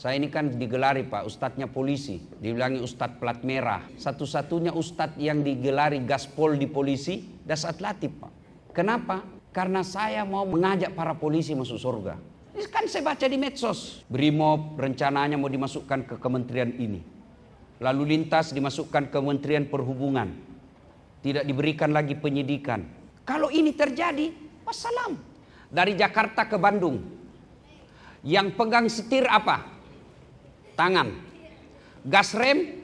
Saya ini kan digelari Pak, ustadznya polisi. Dibilangi ustadz plat merah. Satu-satunya ustadz yang digelari gaspol di polisi, Dasat Latif Pak. Kenapa? Karena saya mau mengajak para polisi masuk surga. Ini kan saya baca di medsos. Brimob rencananya mau dimasukkan ke kementerian ini. Lalu lintas dimasukkan ke Kementerian Perhubungan. Tidak diberikan lagi penyidikan. Kalau ini terjadi, wassalam. Dari Jakarta ke Bandung. Yang pegang setir apa? Tangan. Gas rem,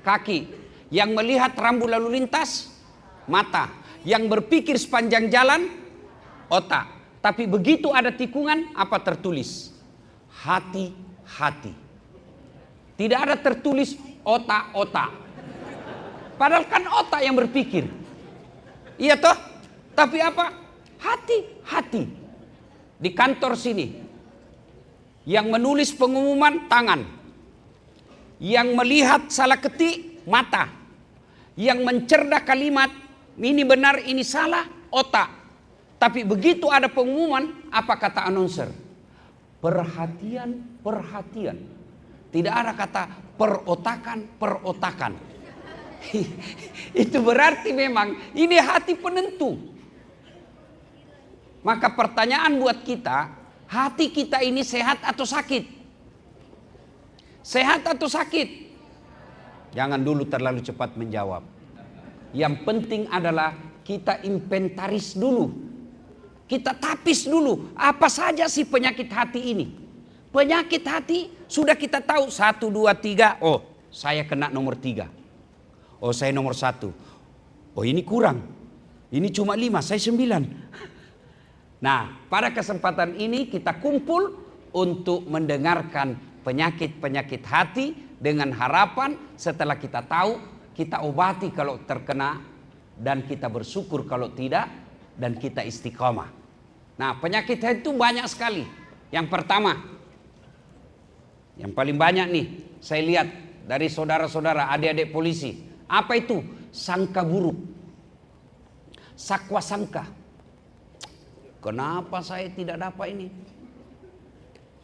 kaki. Yang melihat rambu lalu lintas, mata. Yang berpikir sepanjang jalan, otak. Tapi begitu ada tikungan, apa tertulis? Hati-hati. Tidak ada tertulis otak-otak. Padahal kan otak yang berpikir. Iya toh? Tapi apa? Hati-hati. Di kantor sini. Yang menulis pengumuman tangan. Yang melihat salah ketik mata. Yang mencerna kalimat ini benar ini salah otak. Tapi begitu ada pengumuman apa kata announcer? Perhatian, perhatian. Tidak ada kata perotakan, perotakan. Itu berarti memang ini hati penentu. Maka pertanyaan buat kita, hati kita ini sehat atau sakit? Sehat atau sakit? Jangan dulu terlalu cepat menjawab. Yang penting adalah kita inventaris dulu. Kita tapis dulu. Apa saja sih penyakit hati ini? Penyakit hati sudah kita tahu. 1, 2, 3. Oh, saya kena nomor 3. Oh, saya nomor 1. Oh, ini kurang. Ini cuma 5, saya 9. Nah, pada kesempatan ini kita kumpul untuk mendengarkan penyakit-penyakit hati dengan harapan setelah kita tahu, kita obati kalau terkena dan kita bersyukur kalau tidak dan kita istiqomah. Nah, penyakit hati itu banyak sekali. Yang pertama, yang paling banyak nih, saya lihat dari saudara-saudara, adik-adik polisi. Apa itu? Sangka buruk. Sakwa sangka. Kenapa saya tidak dapat ini?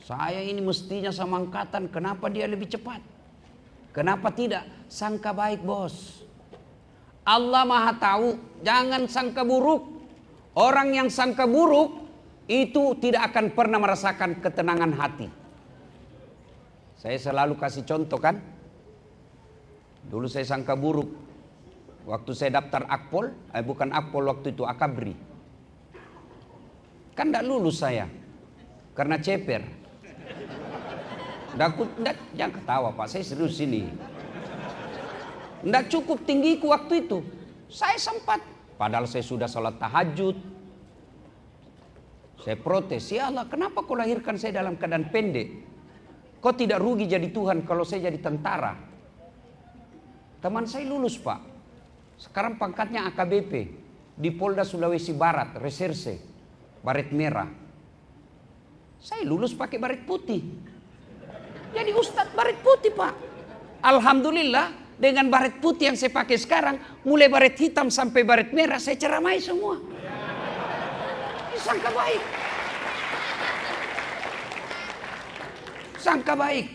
Saya ini mestinya sama angkatan, kenapa dia lebih cepat? Kenapa tidak? Sangka baik bos. Allah Maha tahu, jangan sangka buruk. Orang yang sangka buruk itu tidak akan pernah merasakan ketenangan hati. Saya selalu kasih contoh kan. Dulu saya sangka buruk. Waktu saya daftar Akpol, bukan Akpol waktu itu, Akabri. Kan tidak lulus saya. Karena ceper. Jangan ketawa Pak, saya serius ini. Tidak cukup tinggiku waktu itu. Saya sempat. Padahal saya sudah salat tahajud. Saya protes. Ya Allah, kenapa kau lahirkan saya dalam keadaan pendek? Kau tidak rugi jadi Tuhan kalau saya jadi tentara. Teman saya lulus Pak. Sekarang pangkatnya AKBP. Di Polda Sulawesi Barat, reserse. Baret merah. Saya lulus pakai baret putih. Jadi Ustadz baret putih Pak. Alhamdulillah dengan baret putih yang saya pakai sekarang, mulai baret hitam sampai baret merah saya ceramai semua. Ini sangka baik. Sangka baik.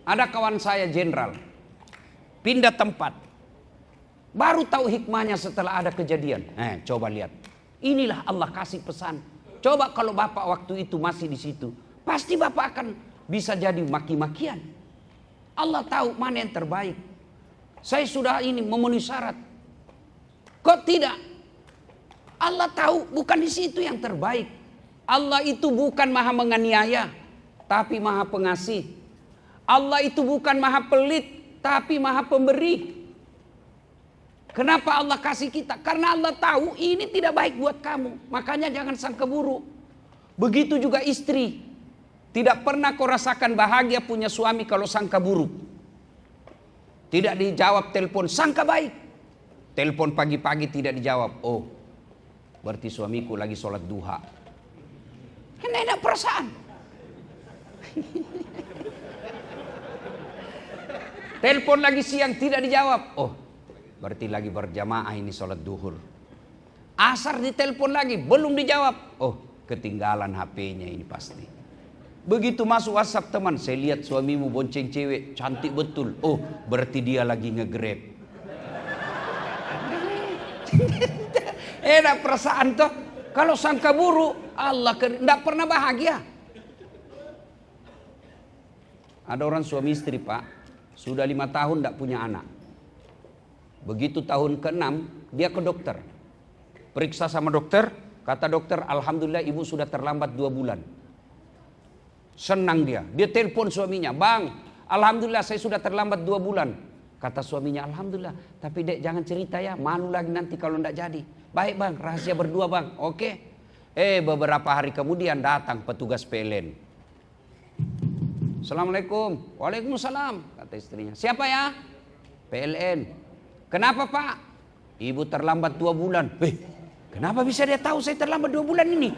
Ada kawan saya jenderal, pindah tempat. Baru tahu hikmahnya setelah ada kejadian. Coba lihat. Inilah Allah kasih pesan. Coba kalau Bapak waktu itu masih di situ, pasti Bapak akan bisa jadi maki-makian. Allah tahu mana yang terbaik. Saya sudah ini memenuhi syarat. Kok tidak? Allah tahu bukan di situ yang terbaik. Allah itu bukan maha menganiaya, tapi maha pengasih. Allah itu bukan maha pelit, tapi maha pemberi. Kenapa Allah kasih kita? Karena Allah tahu ini tidak baik buat kamu. Makanya jangan sangka buruk. Begitu juga istri. Tidak pernah kau rasakan bahagia punya suami kalau sangka buruk. Tidak dijawab telepon, sangka baik. Telepon pagi-pagi tidak dijawab. Oh, berarti suamiku lagi sholat duha. Kan enak perasaan. Telepon lagi siang tidak dijawab. Oh, berarti lagi berjamaah ini sholat duhur. Asar ditelepon lagi, belum dijawab. Oh, ketinggalan HP-nya ini pasti. Begitu masuk WhatsApp teman, saya lihat suamimu bonceng cewek, cantik betul. Oh, berarti dia lagi nge-grab. Enak perasaan toh. Kalau sangka buruk, Allah tidak pernah bahagia. Ada orang suami istri pak, sudah 5 tahun tidak punya anak. Begitu tahun ke-6, dia ke dokter. Periksa sama dokter, kata dokter, alhamdulillah ibu sudah terlambat 2 bulan. Senang dia telepon suaminya, bang, alhamdulillah saya sudah terlambat 2 bulan. Kata suaminya, alhamdulillah, tapi dek jangan cerita ya, malu lagi nanti kalau tidak jadi. Baik bang, rahasia berdua bang, oke. Beberapa hari kemudian datang petugas PLN. Assalamualaikum. Waalaikumsalam, kata istrinya. Siapa ya? PLN. Kenapa pak? Ibu terlambat 2 bulan. Kenapa bisa dia tahu saya terlambat 2 bulan ini?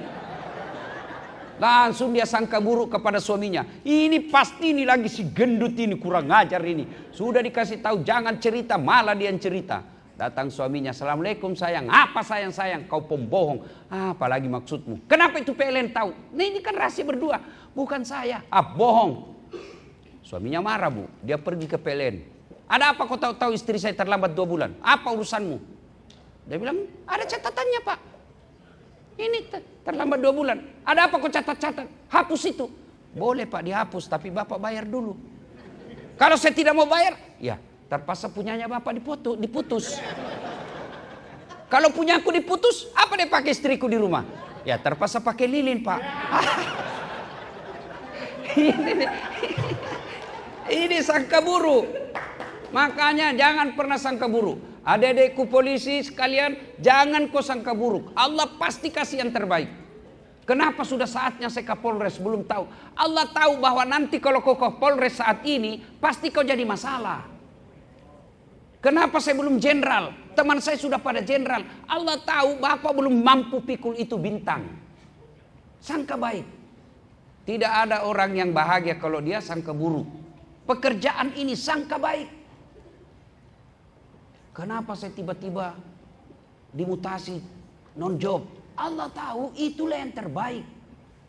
Langsung dia sangka buruk kepada suaminya. Ini pasti ini lagi si gendut ini kurang ngajar ini. Sudah dikasih tahu jangan cerita, malah dia yang cerita. Datang suaminya, assalamualaikum sayang. Apa sayang kau pembohong. Apalagi maksudmu? Kenapa itu PLN tahu? Nah, ini kan rahasia berdua. Bukan saya. Bohong. Suaminya marah bu. Dia pergi ke PLN. Ada apa kau tahu istri saya terlambat 2 bulan? Apa urusanmu? Dia bilang, ada catatannya pak. Ini terlambat 2 bulan. Ada apa kau catat-catat? Hapus itu. Boleh pak dihapus, tapi bapak bayar dulu. Kalau saya tidak mau bayar, ya terpaksa punyanya bapak diputus. Kalau punya aku diputus, apa dia pakai istriku di rumah? Ya terpaksa pakai lilin pak. Ini sangka buruk. Makanya jangan pernah sangka buruk. Adik-adikku polisi sekalian, jangan kau sangka buruk. Allah pasti kasih yang terbaik. Kenapa sudah saatnya saya Kapolres? Belum tahu. Allah tahu bahwa nanti kalau kau Kapolres saat ini, pasti kau jadi masalah. Kenapa saya belum jenderal? Teman saya sudah pada jenderal. Allah tahu bapak belum mampu pikul itu bintang. Sangka baik. Tidak ada orang yang bahagia kalau dia sangka buruk. Pekerjaan ini sangka baik. Kenapa saya tiba-tiba dimutasi non job? Allah tahu itulah yang terbaik.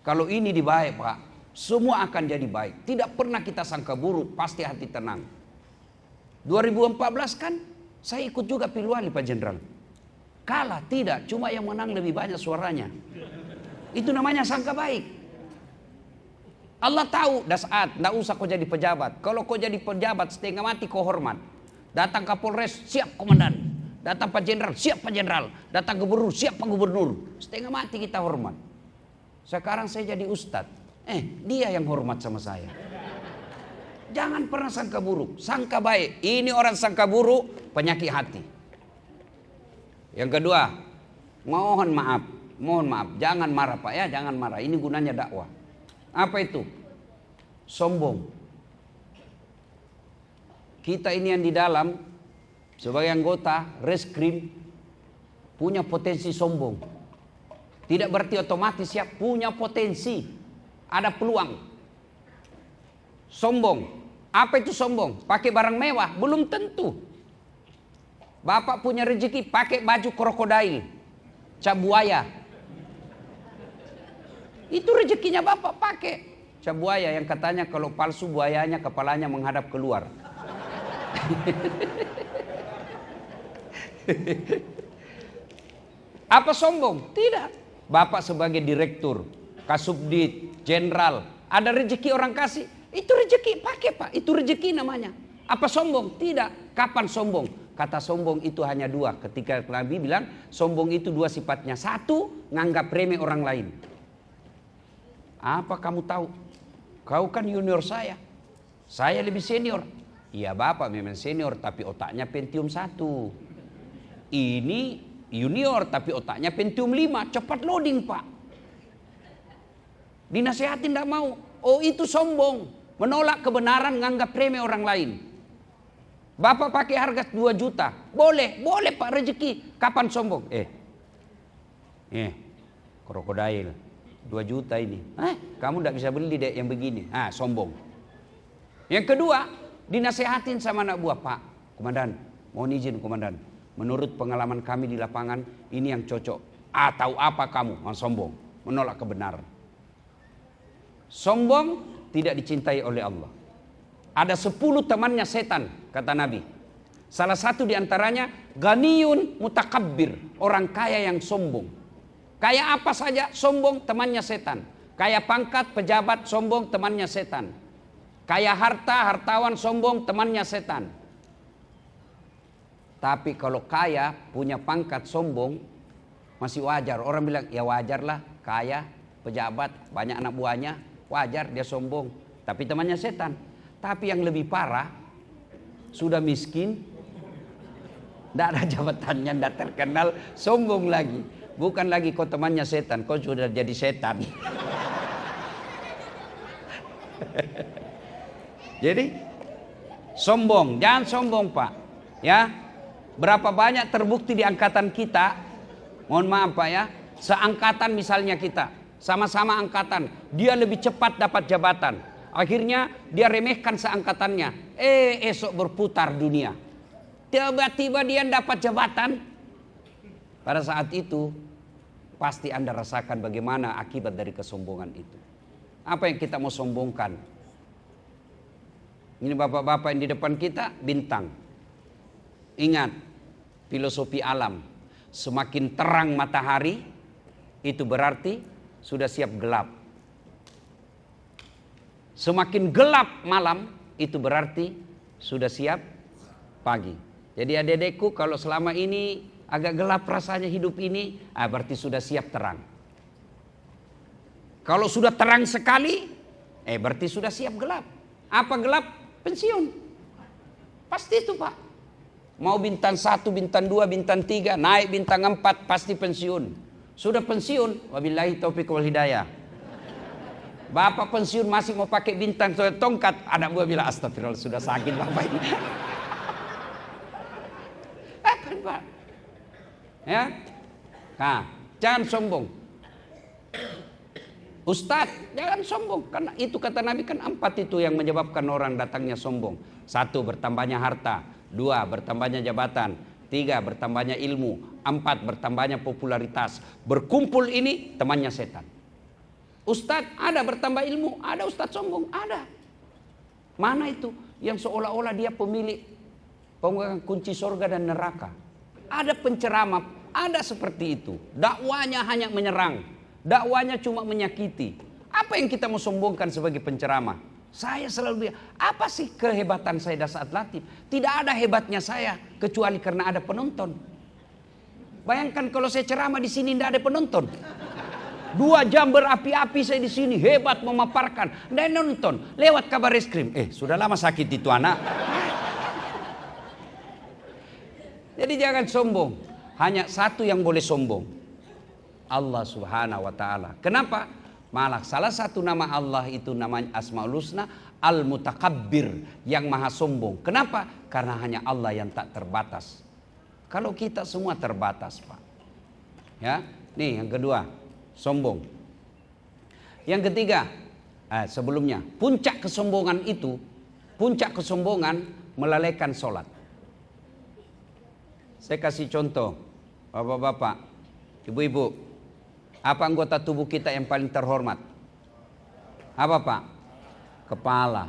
Kalau ini dibaik pak, semua akan jadi baik. Tidak pernah kita sangka buruk, pasti hati tenang. 2014 kan saya ikut juga pilih wali Pak Jenderal. Kalah tidak, cuma yang menang lebih banyak suaranya. Itu namanya sangka baik. Allah tahu dah saat, tidak usah kau jadi pejabat. Kalau kau jadi pejabat setengah mati kau hormat. Datang Kapolres, siap komandan. Datang Pak Jenderal, siap Pak Jenderal. Datang Gubernur, siap Pak Gubernur. Setengah mati kita hormat. Sekarang saya jadi ustadz. Dia yang hormat sama saya. Jangan pernah sangka buruk, sangka baik. Ini orang sangka buruk, penyakit hati. Yang kedua, mohon maaf, jangan marah Pak ya, jangan marah. Ini gunanya dakwah. Apa itu? Sombong. Kita ini yang di dalam sebagai anggota reskrim punya potensi sombong. Tidak berarti otomatis ya, punya potensi. Ada peluang. Sombong. Apa itu sombong? Pakai barang mewah? Belum tentu. Bapak punya rezeki pakai baju krokodil, cap buaya. Itu rezekinya bapak pakai. Cap buaya yang katanya kalau palsu buayanya kepalanya menghadap keluar. Apa sombong? Tidak. Bapak sebagai direktur, kasubdit, jenderal, ada rezeki orang kasih, itu rezeki pakai pak, itu rezeki namanya. Apa sombong? Tidak. Kapan sombong? Kata sombong itu hanya 2. Ketika Nabi bilang sombong itu 2 sifatnya. 1, nganggap remeh orang lain. Apa kamu tahu? Kau kan junior saya lebih senior. Iya bapak memang senior tapi otaknya Pentium 1. Ini junior tapi otaknya Pentium 5. Cepat loading pak. Dinasehatin tidak mau. Oh itu sombong. Menolak kebenaran, nganggap remeh orang lain. Bapak pakai harga 2 juta. Boleh pak rezeki. Kapan sombong? Krokodil 2 juta ini. Kamu tidak bisa beli dek yang begini. Sombong. Yang kedua, dinasehatin sama anak buah, Pak Komandan, mohon izin Komandan. Menurut pengalaman kami di lapangan, ini yang cocok. Tahu apa kamu? Sombong, menolak kebenaran. Sombong tidak dicintai oleh Allah. Ada 10 temannya setan, kata Nabi. Salah satu diantaranya ganiyun mutakabbir, orang kaya yang sombong. Kaya apa saja sombong, temannya setan. Kaya pangkat, pejabat, sombong, temannya setan. Kaya harta, hartawan, sombong, temannya setan. Tapi kalau kaya, punya pangkat, sombong, masih wajar. Orang bilang, ya wajarlah, kaya, pejabat, banyak anak buahnya, wajar dia sombong. Tapi temannya setan. Tapi yang lebih parah, sudah miskin, tidak ada jabatannya, tidak terkenal, sombong lagi. Bukan lagi kau temannya setan, kau sudah jadi setan. Jadi sombong, jangan sombong Pak. Ya, berapa banyak terbukti di angkatan kita, mohon maaf Pak ya, seangkatan misalnya kita, sama-sama angkatan, dia lebih cepat dapat jabatan. Akhirnya dia remehkan seangkatannya. Esok berputar dunia. Tiba-tiba dia dapat jabatan. Pada saat itu pasti Anda rasakan bagaimana akibat dari kesombongan itu. Apa yang kita mau sombongkan? Ini bapak-bapak yang di depan kita bintang. Ingat filosofi alam. Semakin terang matahari itu berarti sudah siap gelap. Semakin gelap malam itu berarti sudah siap pagi. Jadi adik-adikku, kalau selama ini agak gelap rasanya hidup ini, berarti sudah siap terang. Kalau sudah terang sekali, berarti sudah siap gelap. Apa gelap? Pensiun. Pasti itu Pak. Mau bintang 1, bintang 2, bintang 3, naik bintang 4, pasti pensiun. Sudah pensiun, wabillahi taufiq wal hidayah. Bapak pensiun masih mau pakai bintang tongkat, anak buah bilang astagfirullah sudah sakit bapak ini. Pak. Ya, nah, jangan sombong. Ustadz, jangan sombong. Karena itu kata Nabi kan 4 itu yang menyebabkan orang datangnya sombong. 1, bertambahnya harta. 2, bertambahnya jabatan. 3, bertambahnya ilmu. 4, bertambahnya popularitas. Berkumpul ini temannya setan. Ustadz, ada bertambah ilmu. Ada ustadz sombong, ada. Mana itu yang seolah-olah dia pemilik pemegang kunci surga dan neraka. Ada penceramah, ada seperti itu. Dakwanya hanya menyerang, dakwanya cuma menyakiti. Apa yang kita mau sombongkan sebagai penceramah? Saya selalu bilang, apa sih kehebatan saya saat latih? Tidak ada hebatnya saya kecuali karena ada penonton. Bayangkan kalau saya ceramah di sini tidak ada penonton. 2 jam berapi-api saya di sini hebat memaparkan, dan nonton lewat kabar reskrim. Sudah lama sakit itu anak. Jadi jangan sombong. Hanya satu yang boleh sombong, Allah Subhanahu wa taala. Kenapa? Malah salah satu nama Allah itu namanya Asmaul Husna, Al-Mutakabbir, yang maha sombong. Kenapa? Karena hanya Allah yang tak terbatas. Kalau kita semua terbatas, Pak. Ya, nih yang kedua, sombong. Yang ketiga, sebelumnya, puncak kesombongan melalaikan sholat. Saya kasih contoh, bapak-bapak, ibu-ibu, apa anggota tubuh kita yang paling terhormat? Apa Pak? Kepala.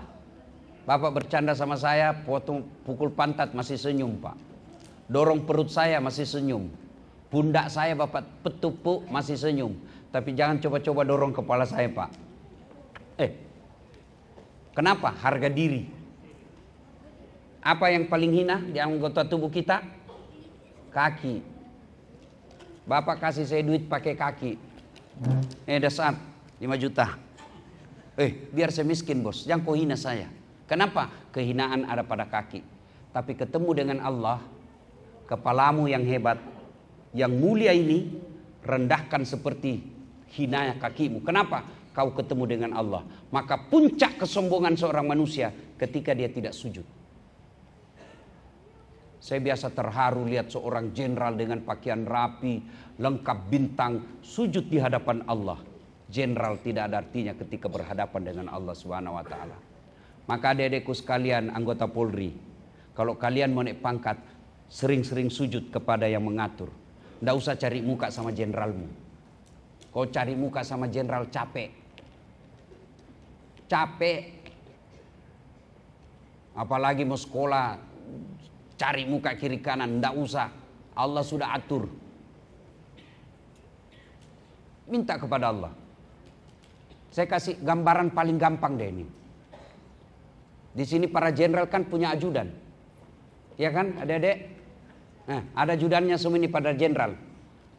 Bapak bercanda sama saya, pukul pantat masih senyum Pak. Dorong perut saya masih senyum. Pundak saya Bapak petupuk masih senyum. Tapi jangan coba-coba dorong kepala saya Pak. Kenapa? Harga diri. Apa yang paling hina di anggota tubuh kita? Kaki. Bapak kasih saya duit pakai kaki. Dasar 5 juta. Biar saya miskin bos, jangan kau hina saya. Kenapa? Kehinaan ada pada kaki. Tapi ketemu dengan Allah, kepalamu yang hebat, yang mulia ini, rendahkan seperti hinanya kakimu. Kenapa? Kau ketemu dengan Allah. Maka puncak kesombongan seorang manusia ketika dia tidak sujud. Saya biasa terharu lihat seorang jenderal dengan pakaian rapi, lengkap bintang, sujud di hadapan Allah. Jenderal tidak ada artinya ketika berhadapan dengan Allah Subhanahu wa taala. Maka adik-adikku sekalian anggota Polri, kalau kalian mau naik pangkat, sering-sering sujud kepada yang mengatur. Nggak usah cari muka sama jenderalmu. Kau cari muka sama jenderal capek. capek. Apalagi mau sekolah, cari muka kiri kanan, ndak usah. Allah sudah atur. Minta kepada Allah. Saya kasih gambaran paling gampang deh ini. Di sini para jenderal kan punya ajudan. Ya kan, adik-adik? Nah, ada ajudannya semua ini pada jenderal.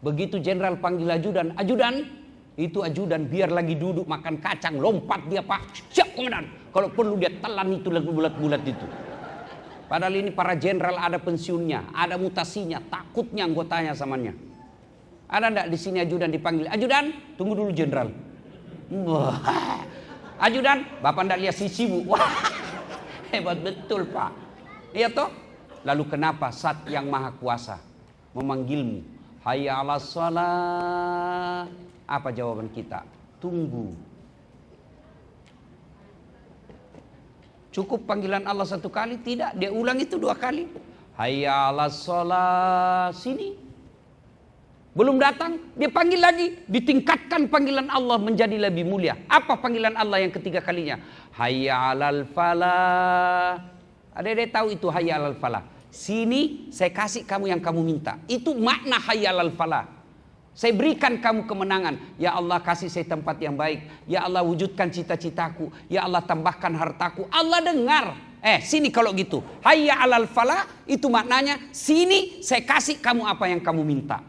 Begitu jenderal panggil ajudan, ajudan, itu ajudan biar lagi duduk makan kacang, lompat dia, Pak, siap komandan. Kalau perlu dia telan itu lagu bulat-bulat itu. Padahal ini para jenderal ada pensiunnya, ada mutasinya, takutnya anggotanya samanya. Ada enggak di sini ajudan dipanggil, ajudan, tunggu dulu jenderal. Wah, ajudan, bapak enggak lihat sisimu. Wah, hebat betul Pak. Iya toh? Lalu kenapa Zat yang Maha Kuasa memanggilmu? Hayya 'alas shalah. Apa jawaban kita? Tunggu. Cukup panggilan Allah satu kali? Tidak, dia ulang itu 2 kali. Hayya 'alas shalah, sini. Belum datang, dia panggil lagi, ditingkatkan panggilan Allah menjadi lebih mulia. Apa panggilan Allah yang ketiga kalinya? Hayya 'alal falah. Ada tahu itu hayya 'alal falah? Sini saya kasih kamu yang kamu minta. Itu makna hayya 'alal falah. Saya berikan kamu kemenangan. Ya Allah, kasih saya tempat yang baik. Ya Allah, wujudkan cita-citaku. Ya Allah, tambahkan hartaku. Allah dengar. Sini kalau gitu. Hayya 'alal falah itu maknanya sini saya kasih kamu apa yang kamu minta.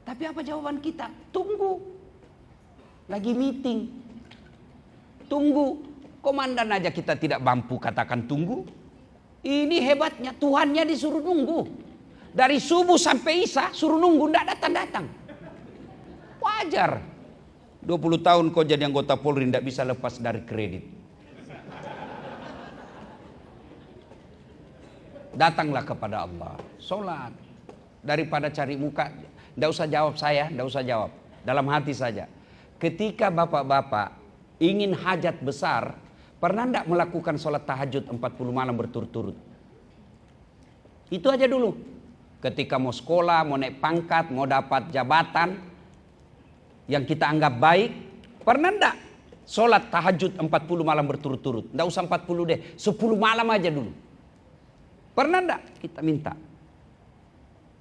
Tapi apa jawaban kita? Tunggu. Lagi meeting. Tunggu. Komandan aja kita tidak mampu katakan tunggu. Ini hebatnya, Tuhannya disuruh nunggu. Dari subuh sampai isya suruh nunggu, tidak datang-datang. Wajar. 20 tahun kau jadi anggota Polri tidak bisa lepas dari kredit. Datanglah kepada Allah. Sholat. Daripada cari muka. Tidak usah jawab saya, tidak usah jawab. Dalam hati saja. Ketika bapak-bapak ingin hajat besar, pernah tidak melakukan sholat tahajud 40 malam berturut-turut? Itu aja dulu. Ketika mau sekolah, mau naik pangkat, mau dapat jabatan yang kita anggap baik, pernah tidak sholat tahajud 40 malam berturut-turut? Tidak usah 40 deh, 10 malam aja dulu. Pernah tidak kita minta?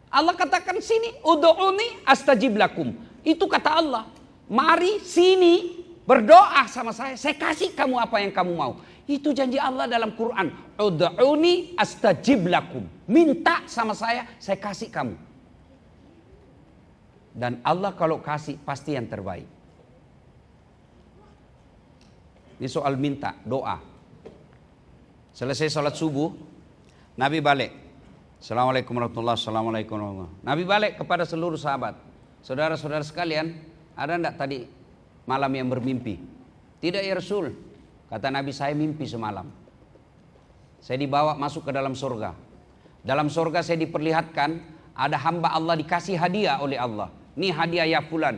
Allah katakan sini, ud'uni astajib lakum. Itu kata Allah. Mari sini berdoa sama saya kasih kamu apa yang kamu mau. Itu janji Allah dalam Quran. Ud'uni astajib lakum. Minta sama saya kasih kamu. Dan Allah kalau kasih pasti yang terbaik. Ini soal minta, doa. Selesai sholat subuh, Nabi balik. Assalamualaikum warahmatullahi wabarakatuh. Nabi balik kepada seluruh sahabat. Saudara-saudara sekalian, ada enggak tadi malam yang bermimpi? Tidak ya Rasul. Kata Nabi, saya mimpi semalam. Saya dibawa masuk ke dalam surga. Dalam surga saya diperlihatkan ada hamba Allah dikasih hadiah oleh Allah. Ini hadiah ya fulan.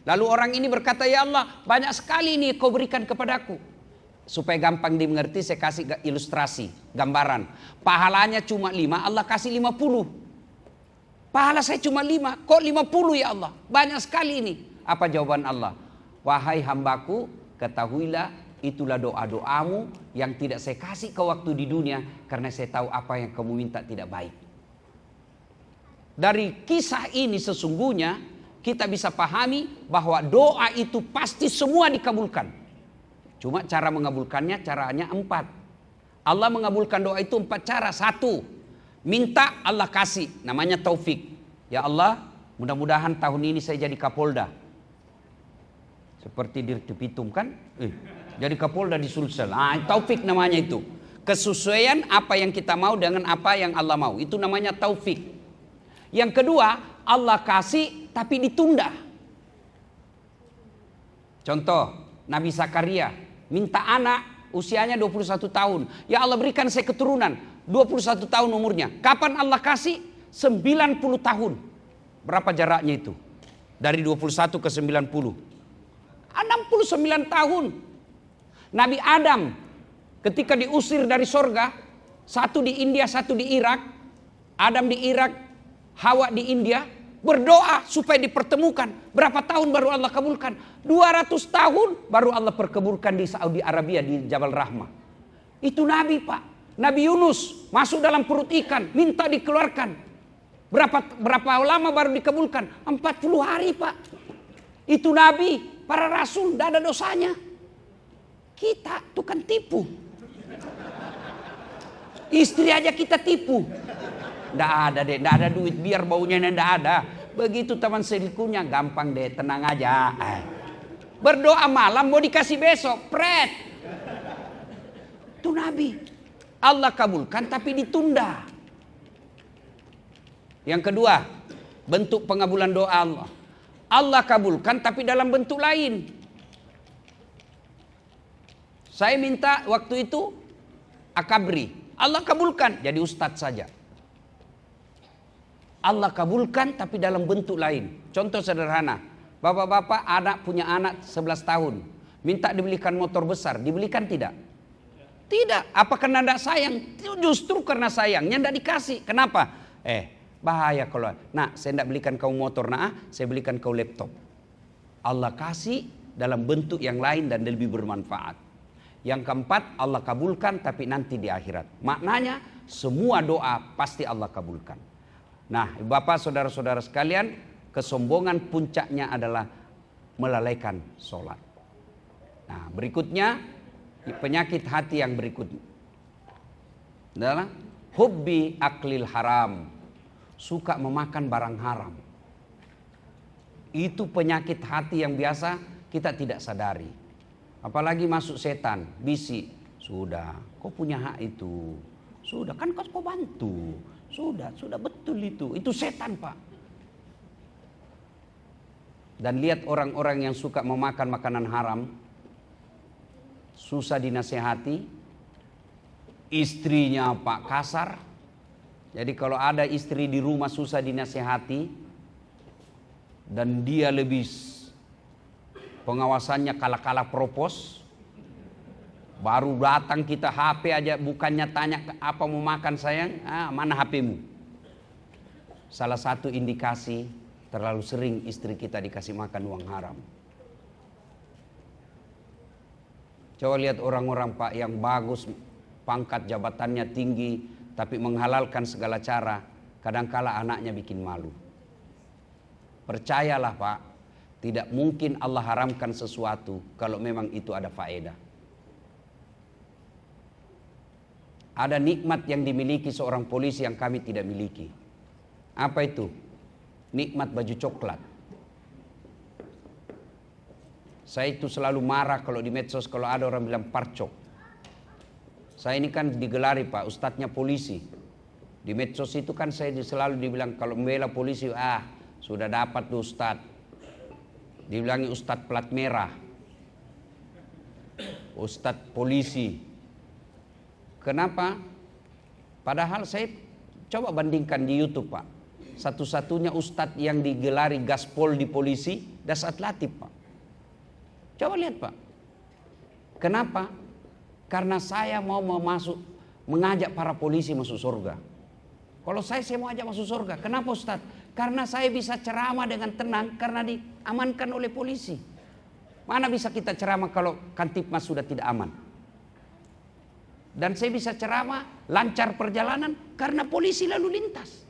Lalu orang ini berkata, ya Allah, banyak sekali ini kau berikan kepadaku. Supaya gampang dimengerti saya kasih ilustrasi, gambaran. Pahalanya cuma 5, Allah kasih 50. Pahala saya cuma 5, kok 50 ya Allah? Banyak sekali ini. Apa jawaban Allah? Wahai hambaku, ketahuilah itulah doa-doamu yang tidak saya kasih ke waktu di dunia. Karena saya tahu apa yang kamu minta tidak baik. Dari kisah ini sesungguhnya kita bisa pahami bahwa doa itu pasti semua dikabulkan. Cuma cara mengabulkannya caranya 4. Allah mengabulkan doa itu 4 cara. 1, minta Allah kasih, namanya taufik. Ya Allah, mudah-mudahan tahun ini saya jadi Kapolda. Seperti Dirti Pitum kan? Jadi Kapolda di Sulsel. Taufik namanya itu. Kesesuaian apa yang kita mau dengan apa yang Allah mau. Itu namanya taufik. Yang kedua, Allah kasih tapi ditunda. Contoh, Nabi Zakaria minta anak, usianya 21 tahun. Ya Allah, berikan saya keturunan. 21 tahun umurnya. Kapan Allah kasih? 90 tahun. Berapa jaraknya itu? Dari 21 ke 90. 69 tahun. Nabi Adam ketika diusir dari sorga, satu di India, satu di Irak. Adam di Irak, Hawa di India. Berdoa supaya dipertemukan. Berapa tahun baru Allah kabulkan? 200 tahun baru Allah perkabulkan di Saudi Arabia di Jabal Rahmah. Itu Nabi Pak. Nabi Yunus masuk dalam perut ikan, minta dikeluarkan. Berapa lama baru dikabulkan? 40 hari Pak. Itu Nabi, para Rasul, tidak ada dosanya. Kita tukang tipu. Istri aja kita tipu. Tidak ada deh, tidak ada duit, biar baunya tidak ada. Begitu teman selingkuhnya, gampang deh, tenang aja. Berdoa malam mau dikasih besok, pret. Itu Nabi. Allah kabulkan tapi ditunda. Yang kedua, bentuk pengabulan doa Allah. Allah kabulkan tapi dalam bentuk lain. Saya minta waktu itu akabri. Allah kabulkan jadi ustadz saja. Allah kabulkan tapi dalam bentuk lain. Contoh sederhana. Bapak-bapak anak punya anak 11 tahun. Minta dibelikan motor besar. Dibelikan tidak? Tidak. Apa karena tidak sayang? Justru karena sayangnya tidak dikasih. Kenapa? Bahaya kalau. Nah, saya tidak belikan kau motor. Nah, saya belikan kau laptop. Allah kasih dalam bentuk yang lain dan lebih bermanfaat. Yang keempat, Allah kabulkan tapi nanti di akhirat. Maknanya semua doa pasti Allah kabulkan. Nah, Bapak, saudara-saudara sekalian, kesombongan puncaknya adalah melalaikan sholat. Nah, berikutnya penyakit hati yang berikutnya adalah hubbi aklil haram, suka memakan barang haram. Itu penyakit hati yang biasa kita tidak sadari. Apalagi masuk setan, bisi, sudah, kau punya hak itu, sudah kan kau bantu. Sudah betul itu setan Pak. Dan lihat orang-orang yang suka memakan makanan haram, susah dinasehati, istrinya Pak kasar. Jadi kalau ada istri di rumah susah dinasehati, dan dia lebih pengawasannya kala-kala propos, baru datang kita HP aja bukannya tanya apa mau makan sayang, mana HPmu. Salah satu indikasi terlalu sering istri kita dikasih makan uang haram. Coba lihat orang-orang Pak yang bagus, pangkat jabatannya tinggi, tapi menghalalkan segala cara, kadangkala anaknya bikin malu. Percayalah Pak, tidak mungkin Allah haramkan sesuatu kalau memang itu ada faedah. Ada nikmat yang dimiliki seorang polisi yang kami tidak miliki. Apa itu? Nikmat baju coklat. Saya itu selalu marah kalau di medsos kalau ada orang bilang parcok. Saya ini kan digelari Pak, ustadznya polisi. Di medsos itu kan saya selalu dibilang kalau membela polisi, sudah dapat tuh ustadz. Dibilangi ustadz plat merah. Ustadz polisi. Kenapa? Padahal saya coba bandingkan di YouTube Pak. Satu-satunya ustadz yang digelari gaspol di polisi, Dasat Latif Pak. Coba lihat Pak. Kenapa? Karena saya mau mengajak para polisi masuk surga. Kalau saya mau ajak masuk surga. Kenapa Ustadz? Karena saya bisa ceramah dengan tenang karena diamankan oleh polisi. Mana bisa kita ceramah kalau Kantipmas sudah tidak aman? Dan saya bisa ceramah lancar perjalanan karena polisi lalu lintas.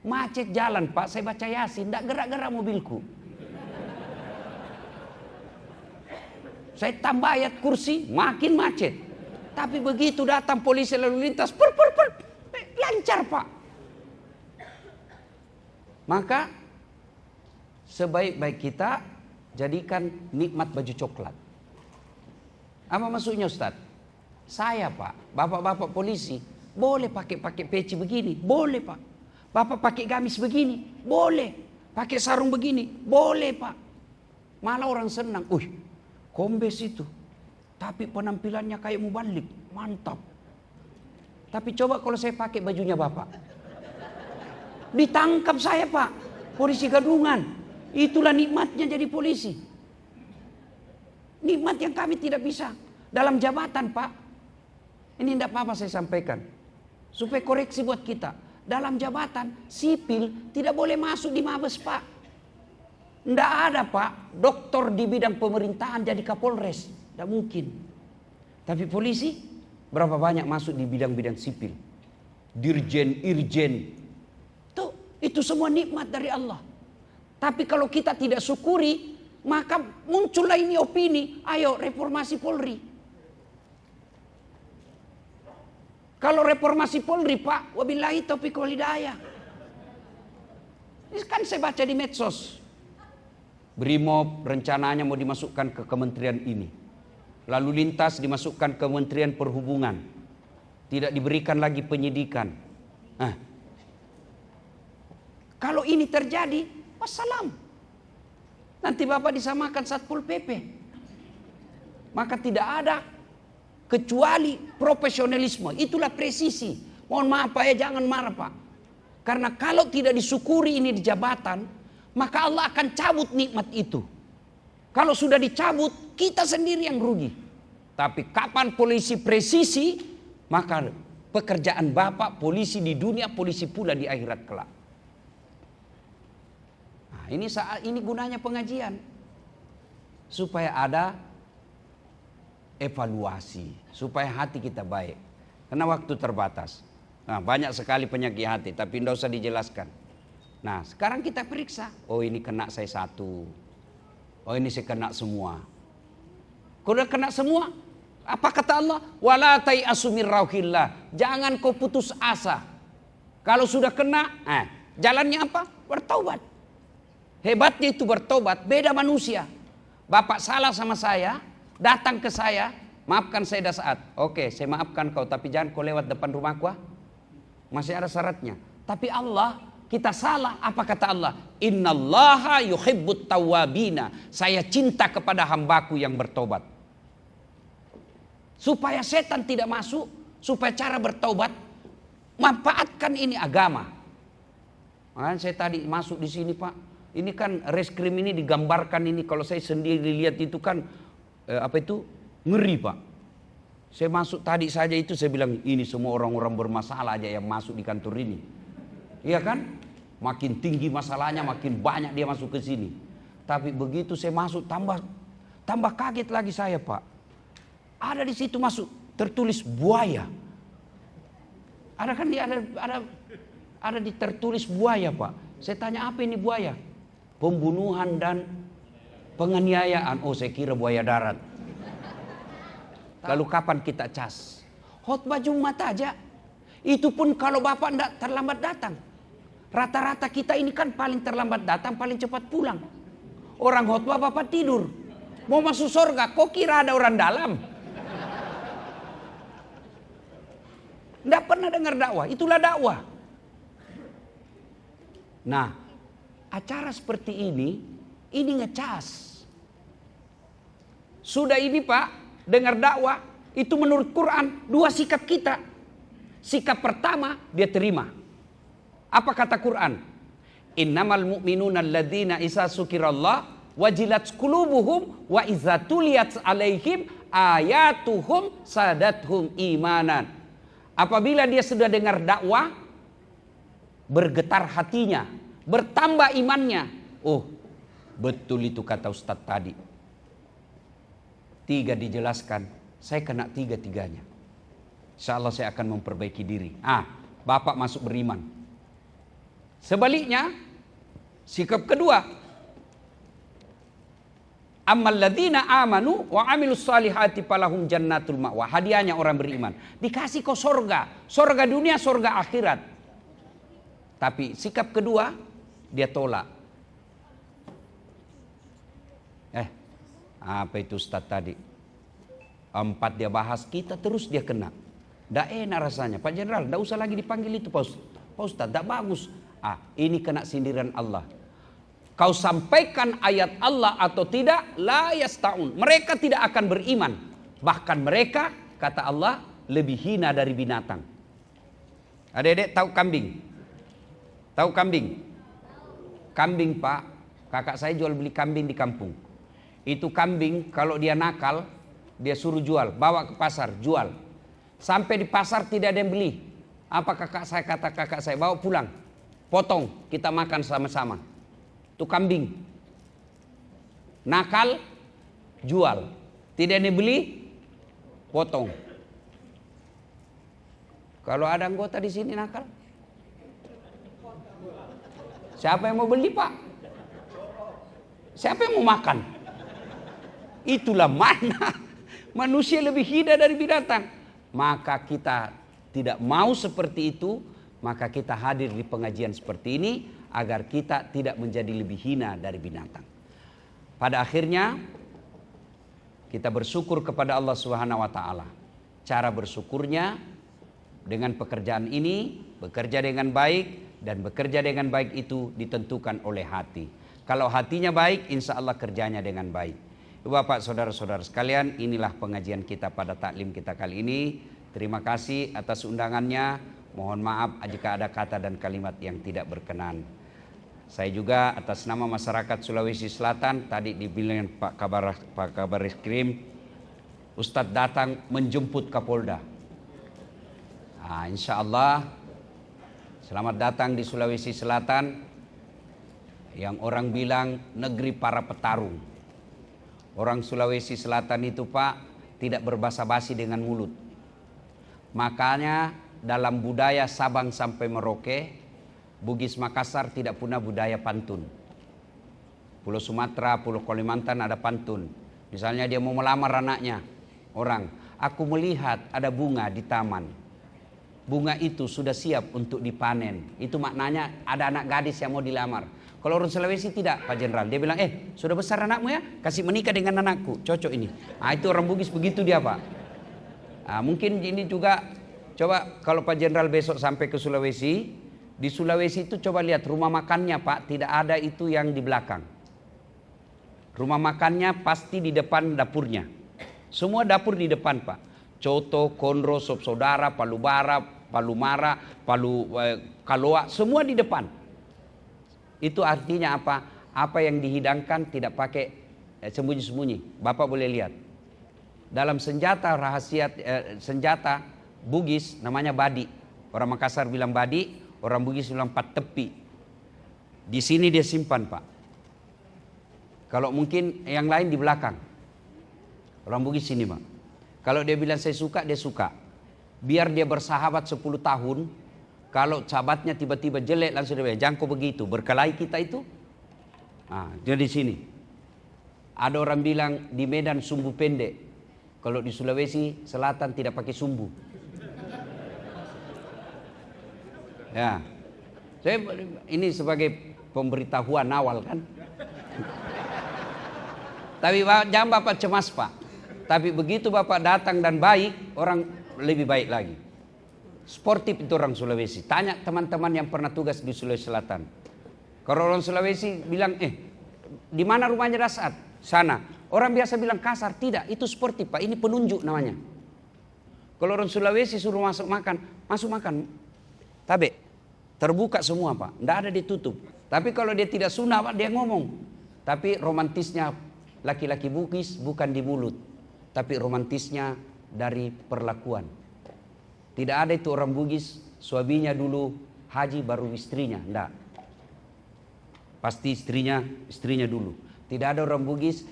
Macet jalan Pak, saya baca Yasin, tidak gerak-gerak mobilku. Saya tambah ayat kursi, makin macet. Tapi begitu datang polisi lalu lintas, lancar Pak. Maka sebaik-baik kita jadikan nikmat baju coklat. Apa maksudnya Ustadz? Saya Pak, bapak-bapak polisi, boleh pakai peci begini, boleh Pak. Bapak pakai gamis begini, boleh. Pakai sarung begini, boleh Pak. Malah orang senang, kombes itu. Tapi penampilannya kayak mubalik, mantap. Tapi coba kalau saya pakai bajunya Bapak. Ditangkap saya Pak, polisi gadungan. Itulah nikmatnya jadi polisi. Nikmat yang kami tidak bisa dalam jabatan Pak. Ini tidak apa-apa saya sampaikan. Supaya koreksi buat kita. dalam jabatan sipil tidak boleh masuk di Mabes, Pak. Tidak ada, Pak, doktor di bidang pemerintahan jadi Kapolres. Tidak mungkin. Tapi polisi berapa banyak masuk di bidang-bidang sipil. Dirjen, irjen. Itu semua nikmat dari Allah. Tapi kalau kita tidak syukuri, maka muncullah ini opini, ayo reformasi Polri. Kalau reformasi Polri, Pak, wabillahi taufiq wal hidayah. Ini kan saya baca di medsos. Brimob rencananya mau dimasukkan ke kementerian ini. Lalu lintas dimasukkan ke Kementerian Perhubungan. Tidak diberikan lagi penyidikan. Nah, kalau ini terjadi, wassalam. Nanti Bapak disamakan Satpol PP. Maka tidak ada kecuali profesionalisme. Itulah presisi. Mohon maaf Pak ya, jangan marah Pak. Karena kalau tidak disyukuri ini di jabatan, maka Allah akan cabut nikmat itu. Kalau sudah dicabut, kita sendiri yang rugi. Tapi kapan polisi presisi, maka pekerjaan Bapak polisi di dunia, polisi pula di akhirat kelak. Nah, ini gunanya pengajian. Supaya ada evaluasi, supaya hati kita baik. Karena waktu terbatas. Nah, banyak sekali penyakit hati, tapi tidak usah dijelaskan. Nah, sekarang kita periksa. Oh, ini kena saya satu. Oh, ini saya kena semua. Kalau udah kena semua, apa kata Allah? Wala tai'asu mir rauhillah. Jangan kau putus asa. Kalau sudah kena, jalannya apa? Bertaubat. Hebatnya itu bertobat, beda manusia. Bapak salah sama saya, datang ke saya, maafkan saya dah saat. Oke, saya maafkan kau, tapi jangan kau lewat depan rumahku. Masih ada syaratnya. Tapi Allah, kita salah, apa kata Allah? Innallaha yuhibbut tawwabina. Saya cinta kepada hambaku yang bertobat. Supaya setan tidak masuk, supaya cara bertobat, manfaatkan ini agama. Makanya saya tadi masuk di sini Pak. Ini kan reskrim ini digambarkan ini, kalau saya sendiri lihat itu kan ngeri Pak. Saya masuk tadi saja itu saya bilang ini semua orang-orang bermasalah aja yang masuk di kantor ini. Iya kan? Makin tinggi masalahnya, makin banyak dia masuk ke sini. Tapi begitu saya masuk tambah kaget lagi saya Pak. Ada di situ masuk tertulis buaya. Ada kan dia ada di tertulis buaya Pak. Saya tanya apa ini buaya? Pembunuhan dan penganiayaan. Oh, saya kira buaya darat. Lalu kapan kita cas? Khotbah Jumat aja. Itu pun kalau Bapak tidak terlambat datang. Rata-rata kita ini kan paling terlambat datang, paling cepat pulang. Orang khotbah Bapak tidur. Mau masuk surga, kok kira ada orang dalam? Tidak pernah dengar dakwah, itulah dakwah. Nah, acara seperti ini ngecas. Sudah ini Pak, dengar dakwah, itu menurut Quran, dua sikap kita. Sikap pertama, dia terima. Apa kata Quran? Innamal mu'minuna alladzina isa sukirallah wajilat qulubuhum wa iza tuliyat alaihim ayatuhum sadathum imanan. Apabila dia sudah dengar dakwah, bergetar hatinya, bertambah imannya. Oh, betul itu kata Ustadz tadi. 3 dijelaskan, saya kena 3-tiganya. Insya Allah saya akan memperbaiki diri. Bapak masuk beriman. Sebaliknya, sikap kedua. Ammal ladzina amanu wa amilus salihati falahum jannatul ma'wa. Hadiahnya orang beriman. Dikasih kau sorga. Sorga dunia, sorga akhirat. Tapi sikap kedua, dia tolak. Apa itu Ustadz tadi? 4 dia bahas, kita terus dia kena. Tidak enak rasanya. Pak Jenderal, tidak usah lagi dipanggil itu Pak Ustadz, tidak bagus. Ini kena sindiran Allah. Kau sampaikan ayat Allah atau tidak, la yasta'un. Mereka tidak akan beriman. Bahkan mereka, kata Allah, lebih hina dari binatang. Adik-adik tahu kambing? Tahu kambing? Kambing Pak, kakak saya jual beli kambing di kampung. Itu kambing kalau dia nakal, dia suruh jual, bawa ke pasar, jual. Sampai di pasar tidak ada yang beli. Apa kata kakak saya, bawa pulang, potong, kita makan sama-sama. Itu kambing. Nakal, jual. Tidak dibeli, potong. Kalau ada anggota di sini nakal, siapa yang mau beli, Pak? Siapa yang mau makan? Itulah mana manusia lebih hina dari binatang. Maka kita tidak mau seperti itu, maka kita hadir di pengajian seperti ini agar kita tidak menjadi lebih hina dari binatang. Pada akhirnya kita bersyukur kepada Allah Subhanahu wa taala. Cara bersyukurnya dengan pekerjaan ini, bekerja dengan baik, dan bekerja dengan baik itu ditentukan oleh hati. Kalau hatinya baik, insya Allah kerjanya dengan baik. Bapak, saudara-saudara sekalian, inilah pengajian kita pada taklim kita kali ini. Terima kasih atas undangannya. Mohon maaf jika ada kata dan kalimat yang tidak berkenan. Saya juga atas nama masyarakat Sulawesi Selatan, tadi dibilang Pak Kabar Reskrim, Ustadz datang menjemput Kapolda. Nah, insya Allah selamat datang di Sulawesi Selatan, yang orang bilang negeri para petarung. Orang Sulawesi Selatan itu, Pak, tidak berbasa-basi dengan mulut. Makanya dalam budaya Sabang sampai Merauke, Bugis Makassar tidak punya budaya pantun. Pulau Sumatera, Pulau Kalimantan ada pantun. Misalnya dia mau melamar anaknya, orang, aku melihat ada bunga di taman. Bunga itu sudah siap untuk dipanen. Itu maknanya ada anak gadis yang mau dilamar. Kalau orang Sulawesi tidak, Pak Jenderal. Dia bilang, sudah besar anakmu ya? Kasih menikah dengan anakku. Cocok ini. Nah, itu orang Bugis begitu dia, Pak. Nah, mungkin ini juga, coba kalau Pak Jenderal besok sampai ke Sulawesi, di Sulawesi itu coba lihat rumah makannya, Pak, tidak ada itu yang di belakang. Rumah makannya pasti di depan dapurnya. Semua dapur di depan, Pak. Coto, konro, sop saudara, palu bara, palu mara, palu kaloa, semua di depan. Itu artinya apa? Apa yang dihidangkan tidak pakai sembunyi-sembunyi. Bapak boleh lihat. Dalam senjata rahasia, senjata Bugis namanya badi. Orang Makassar bilang badi, orang Bugis bilang pat tepi. Di sini dia simpan, Pak. Kalau mungkin yang lain di belakang. Orang Bugis sini, Pak. Kalau dia bilang saya suka, dia suka. Biar dia bersahabat 10 tahun. Kalau sahabatnya tiba-tiba jelek langsung dia bilang, jangan kau begitu. Berkelahi kita itu. Nah, dia di sini. Ada orang bilang di Medan sumbu pendek. Kalau di Sulawesi Selatan tidak pakai sumbu. Ya, saya ini sebagai pemberitahuan awal kan. Tapi jangan Bapak cemas, Pak. Tapi begitu Bapak datang dan baik, orang lebih baik lagi. Sportif itu orang Sulawesi. Tanya teman-teman yang pernah tugas di Sulawesi Selatan. Kalau orang Sulawesi bilang, di mana rumahnya Dasat? Sana. Orang biasa bilang kasar, tidak, itu sportif, Pak, ini penunjuk namanya. Kalau orang Sulawesi suruh masuk makan. Tabe, terbuka semua, Pak, tidak ada ditutup. Tapi kalau dia tidak sunnah, Pak, dia ngomong. Tapi romantisnya laki-laki Bugis bukan di mulut, tapi romantisnya dari perlakuan. Tidak ada itu orang Bugis, suaminya dulu haji baru istrinya, tidak. Pasti istrinya dulu. Tidak ada orang Bugis,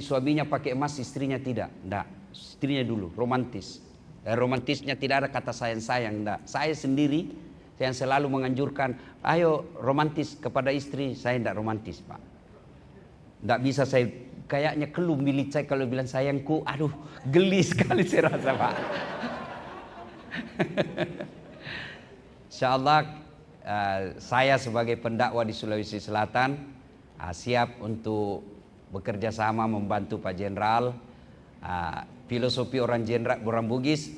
suaminya pakai emas, istrinya tidak. Tidak, istrinya dulu, romantis. Romantisnya tidak ada kata sayang-sayang, tidak. Saya sendiri yang selalu menganjurkan, ayo romantis kepada istri, saya tidak romantis, Pak. Tidak bisa saya, kayaknya keluh milik saya kalau bilang sayangku, aduh geli sekali saya rasa, Pak. Insyaallah saya sebagai pendakwah di Sulawesi Selatan siap untuk bekerja sama membantu Pak Jenderal. Filosofi orang Bugis,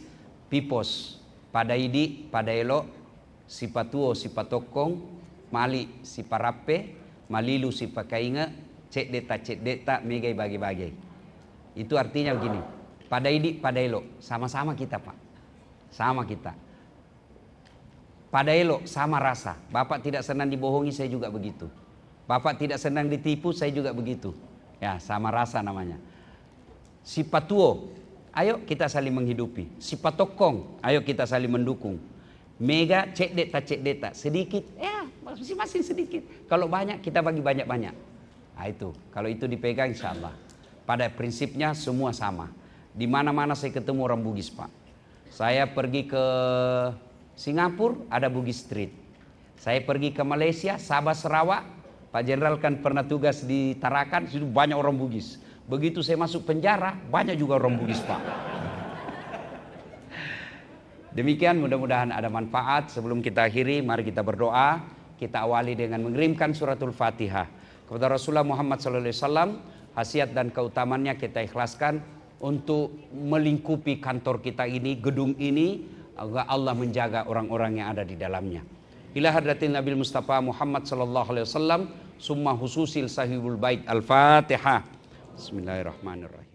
pipos, padaidi, padaelo, sipatuo, sipatokong, mali, siparape, malilu, sipakainga, cek deta, megai bagi-bagi. Itu artinya begini, padaidi, padaelo, sama-sama kita, Pak. Sama kita. Padaelo, sama rasa. Bapak tidak senang dibohongi, saya juga begitu. Bapak tidak senang ditipu, saya juga begitu. Ya, sama rasa namanya. Sipatuo, ayo kita saling menghidupi. Sipatokong, ayo kita saling mendukung. Mega cek deta sedikit, ya masing-masing sedikit. Kalau banyak kita bagi banyak-banyak. Nah itu, kalau itu dipegang insya Allah. Pada prinsipnya semua sama. Di mana-mana saya ketemu orang Bugis Pak. Saya pergi ke Singapura ada Bugis Street. Saya pergi ke Malaysia, Sabah Sarawak, Pak Jenderal kan pernah tugas di Tarakan, situ banyak orang Bugis. Begitu saya masuk penjara, banyak juga orang Bugis Pak. Demikian mudah-mudahan ada manfaat. Sebelum kita akhiri, mari kita berdoa. Kita awali dengan mengirimkan suratul Fatihah kepada Rasulullah Muhammad SAW. Khasiat dan keutamannya kita ikhlaskan untuk melingkupi kantor kita ini, gedung ini, agar Allah menjaga orang-orang yang ada di dalamnya. Ila hadratin Nabi Mustafa Muhammad SAW, summa hususil sahibul bait. Al-Fatihah. Bismillahirrahmanirrahim.